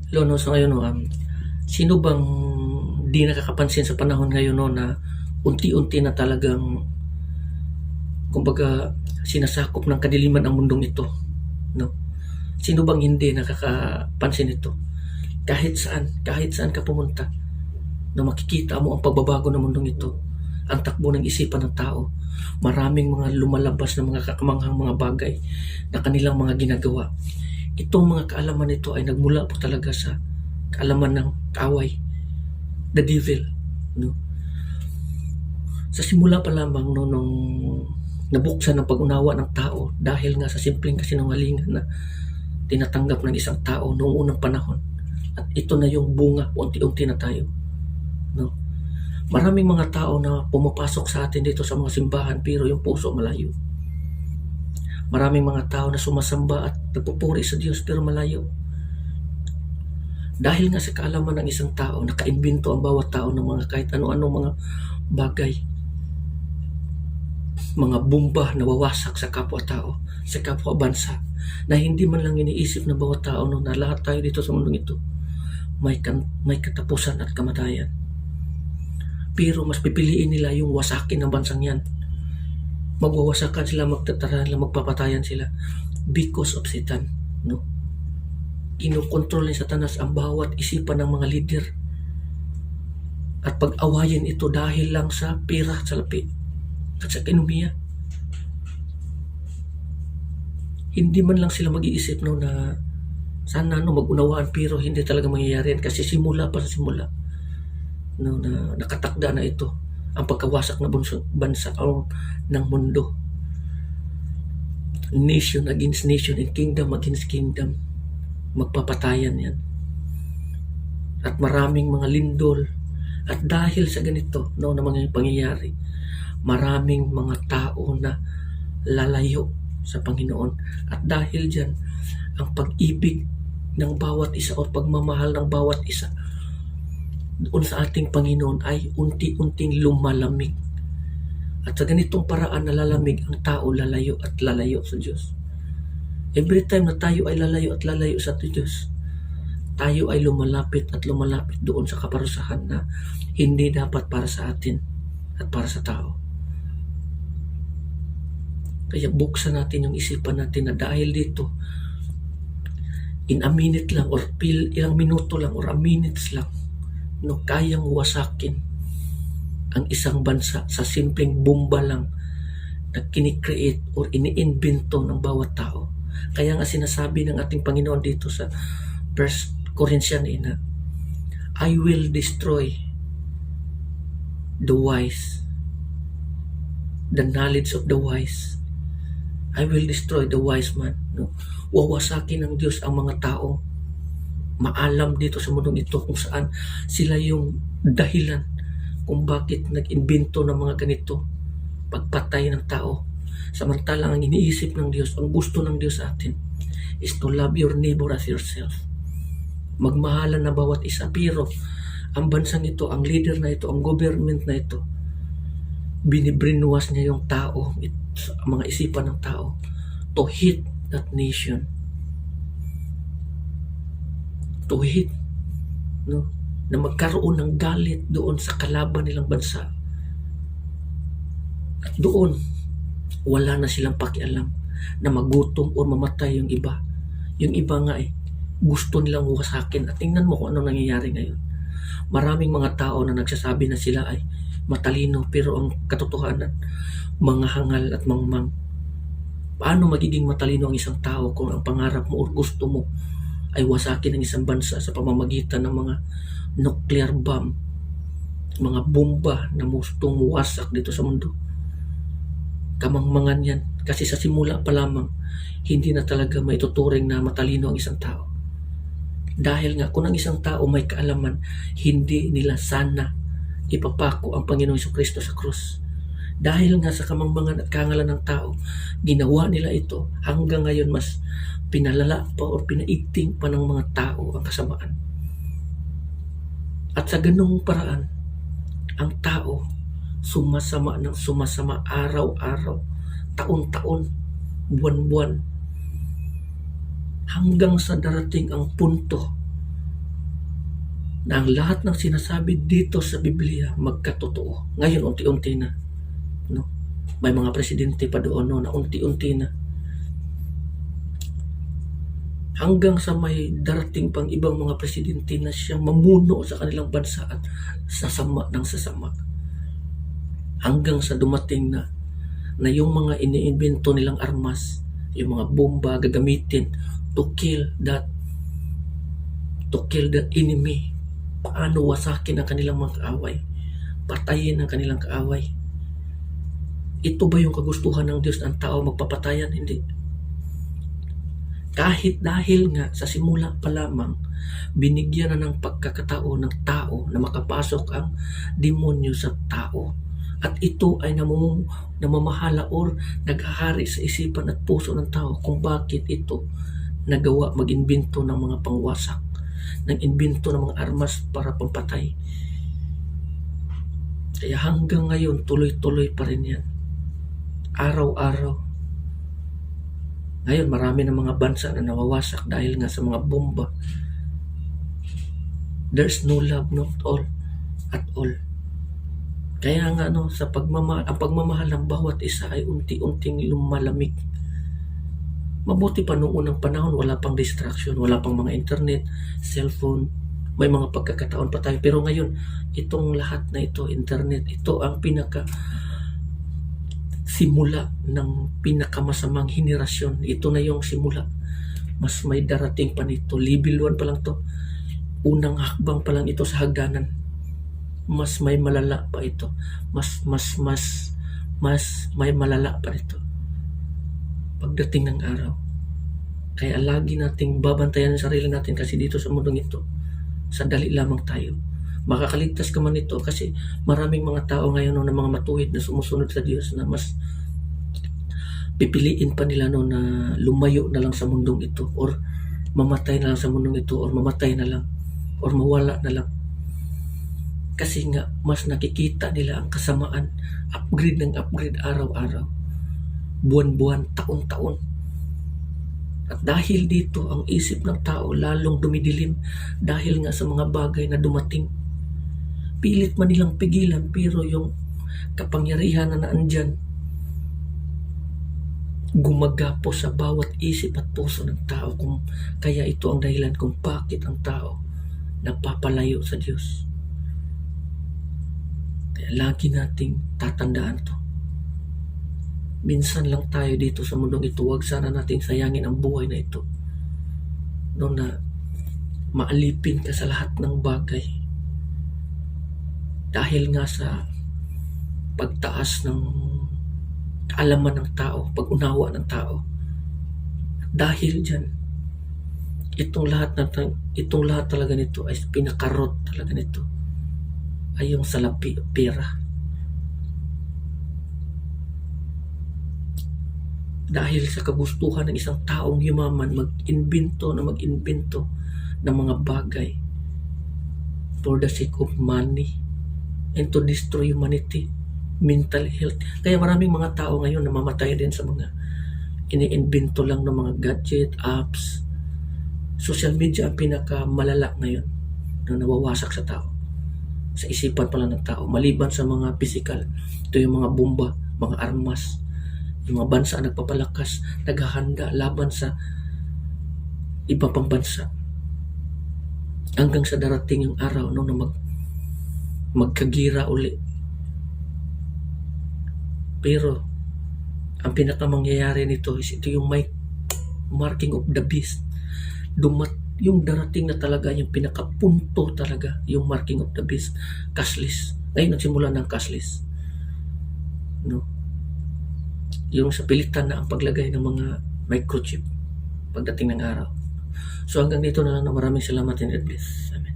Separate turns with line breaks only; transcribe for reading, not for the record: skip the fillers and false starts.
Hello, no, so ngayon, no, sino bang di nakakapansin sa panahon ngayon, no, na unti-unti na talagang, kumbaga, sinasakop ng kadiliman ang mundong ito, no? Sino bang hindi nakakapansin ito? Kahit saan ka pumunta, na makikita mo ang pagbabago ng mundong ito, ang takbo ng isipan ng tao. Maraming mga lumalabas na mga kakamanghang mga bagay na kanilang mga ginagawa. Itong mga kaalaman nito ay nagmula po talaga sa kaalaman ng kaaway, the devil, no? Sa simula pa lamang, no, nung nabuksan ng pag-unawa ng tao dahil nga sa simpleng kasinungalingan na tinatanggap ng isang tao noong unang panahon. At ito na yung bunga, unti-unti na tayo, no? Maraming mga tao na pumapasok sa atin dito sa mga simbahan pero yung puso malayo. Maraming mga tao na sumasamba at nagpupuri sa Diyos pero malayo. Dahil nga sa kaalaman ng isang tao, nakaimbento ang bawat tao ng mga kahit ano-anong mga bagay, mga bomba na wawasak sa kapwa-tao, sa kapwa-bansa, na hindi man lang iniisip ng bawat tao, no, na lahat tayo dito sa mundong ito may katapusan at kamatayan. Pero mas pipiliin nila yung wasakin ng bansang yan. Magwawasakan sila, magtataran sila, magpapatayan sila because of Satan, no? Kinokontrol ni Satanas ang bawat isipan ng mga leader at pag-awayin ito dahil lang sa pera, sa lapi at sa ekonomiya. Hindi man lang sila mag-iisip, no, na sana, no, mag-unawaan, pero hindi talaga mangyayari yan kasi simula pa sa simula, no, na nakatakda na ito ang pagkawasak na bansa o ng mundo. Nation against nation and kingdom against kingdom. Magpapatayan yan. At maraming mga lindol. At dahil sa ganito, no, na mga pangyayari, maraming mga tao na lalayo sa Panginoon. At dahil dyan, ang pag-ibig ng bawat isa o pagmamahal ng bawat isa doon sa ating Panginoon ay unti-unting lumalamig. At sa ganitong paraan na lalamig ang tao, lalayo at lalayo sa Diyos. Every time na tayo ay lalayo at lalayo sa Diyos, tayo ay lumalapit at lumalapit doon sa kaparusahan na hindi dapat para sa atin at para sa tao. Kaya buksan natin yung isipan natin na dahil dito, in a minute lang or ilang minuto lang or a minutes lang, no, kayang wasakin ang isang bansa sa simpleng bomba lang na kinikreate or iniimbento ng bawat tao. Kaya nga sinasabi ng ating Panginoon dito sa 1 Corinthians na I will destroy the wise, the knowledge of the wise. I will destroy the wise man, no? Wawasakin ng Diyos ang mga tao maalam dito sa mundong ito kung saan sila yung dahilan kung bakit nag-imbento ng mga ganito, pagpatay ng tao. Samantalang ang iniisip ng Diyos, ang gusto ng Diyos sa atin is to love your neighbor as yourself. Magmahalan na bawat isa. Pero ang bansang ito, ang leader na ito, ang government na ito, binibrinwas niya yung tao, ang mga isipan ng tao, to hate that nation. To hate, no? Na magkaroon ng galit doon sa kalaban nilang bansa. At doon, wala na silang pakialam na magutom o mamatay yung iba. Yung iba nga gusto nilang wasakin. At tingnan mo kung ano nangyayari ngayon. Maraming mga tao na nagsasabi na sila ay matalino pero ang katotohanan, mga hangal at mangmang. Paano magiging matalino ang isang tao kung ang pangarap mo o gusto mo ay wasakin ang isang bansa sa pamamagitan ng mga nuclear bomb, mga bomba na gustong wasak dito sa mundo? Kamangmangan yan. Kasi sa simula pa lamang, hindi na talaga maituturing na matalino ang isang tao. Dahil nga, kung ang isang tao may kaalaman, hindi nila sana ipapako ang Panginoong Jesucristo sa krus. Dahil nga sa kamangmangan at kangalan ng tao, ginawa nila ito hanggang ngayon mas pinalala pa o pinaigting pa ng mga tao ang kasamaan. At sa ganung paraan, ang tao sumasama ng sumasama araw-araw, taon-taon, buwan-buwan, hanggang sa darating ang punto na ang lahat ng sinasabi dito sa Biblia magkatotoo. Ngayon, unti-unti na. No? May mga presidente pa doon no, na unti-unti na. Hanggang sa may darating pang ibang mga presidente na siyang mamuno sa kanilang bansa at sasama ng sasama. Hanggang sa dumating na yung mga iniimbento nilang armas, yung mga bomba gagamitin to kill the enemy. Paano wasakin ang kanilang mga kaaway? Patayin ang kanilang kaaway. Ito ba yung kagustuhan ng Diyos ang tao magpapatayan? Hindi. Kahit dahil nga sa simula pa lamang, binigyan na ng pagkakatao ng tao na makapasok ang demonyo sa tao. At ito ay namamahala or naghahari sa isipan at puso ng tao kung bakit ito nagawa mag-imbento ng mga pangwasak, ng imbento ng mga armas para pampatay. Kaya hanggang ngayon, tuloy-tuloy pa rin yan. Araw-araw. Ngayon, marami ng mga bansa na nawawasak dahil nga sa mga bomba. There's no love, not all, at all. Kaya nga sa ang pagmamahal ng bawat isa ay unti-unting lumalamig. Mabuti pa noong unang panahon, wala pang distraction, wala pang mga internet, cellphone, may mga pagkakataon pa tayo. Pero ngayon, itong lahat na ito, internet, ito ang simula ng pinakamasamang henerasyon. Ito na yung simula. Mas may darating pa nito. Level 1 pa lang to. Unang hakbang pa lang ito sa hagdanan. Mas may malala pa ito. Mas may malala pa ito pagdating ng araw. Kaya lagi nating babantayan ang sarili natin kasi dito sa mundong ito, sandali lamang tayo. Makakaligtas ka man ito kasi maraming mga tao ngayon na mga matuwid na sumusunod sa Diyos na mas pipiliin pa nila na lumayo na lang sa mundong ito or mamatay na lang sa mundong ito or mamatay na lang or mawala na lang. Kasi nga mas nakikita nila ang kasamaan, upgrade ng upgrade araw-araw, buwan-buwan, taon-taon. At dahil dito, ang isip ng tao lalong dumidilim dahil nga sa mga bagay na dumating. Pilit man nilang pigilan pero yung kapangyarihan na naandyan gumagapo sa bawat isip at puso ng tao. Kaya ito ang dahilan kung bakit ang tao napapalayo sa Diyos. Kaya lagi nating tatandaan to. Minsan lang tayo dito sa mundong ito. Huwag sana nating sayangin ang buhay na ito. No, na maalipin ka sa lahat ng bagay. Dahil nga sa pagtaas ng kaalaman ng tao, pag-unawa ng tao. Dahil dyan, itong lahat talaga nito ay pinakarot talaga nito ay yung salapi, pera. Dahil sa kagustuhan ng isang taong yumaman mag-imbento ng mga bagay for the sake of money and to destroy humanity, mental health. Kaya maraming mga tao ngayon namamatay din sa mga iniimbento lang ng mga gadget, apps. Social media ang pinakamalala ngayon na nawawasak sa tao, sa isipan pala ng tao, maliban sa mga physical. Ito yung mga bomba, mga armas, yung mga bansa nagpapalakas, naghahanda laban sa iba pang bansa. Hanggang sa darating yung araw na magkagira uli. Pero ang pinakamangyayari nito is ito yung marking of the beast. Yung darating na talaga, yung pinakapunto talaga, yung marking of the beast, cashless. Ngayon nagsimula ng cashless. No? Yung sa pilitan na ang paglagay ng mga microchip pagdating ng araw. So hanggang dito na lang, na maraming salamat and God bless. Amen.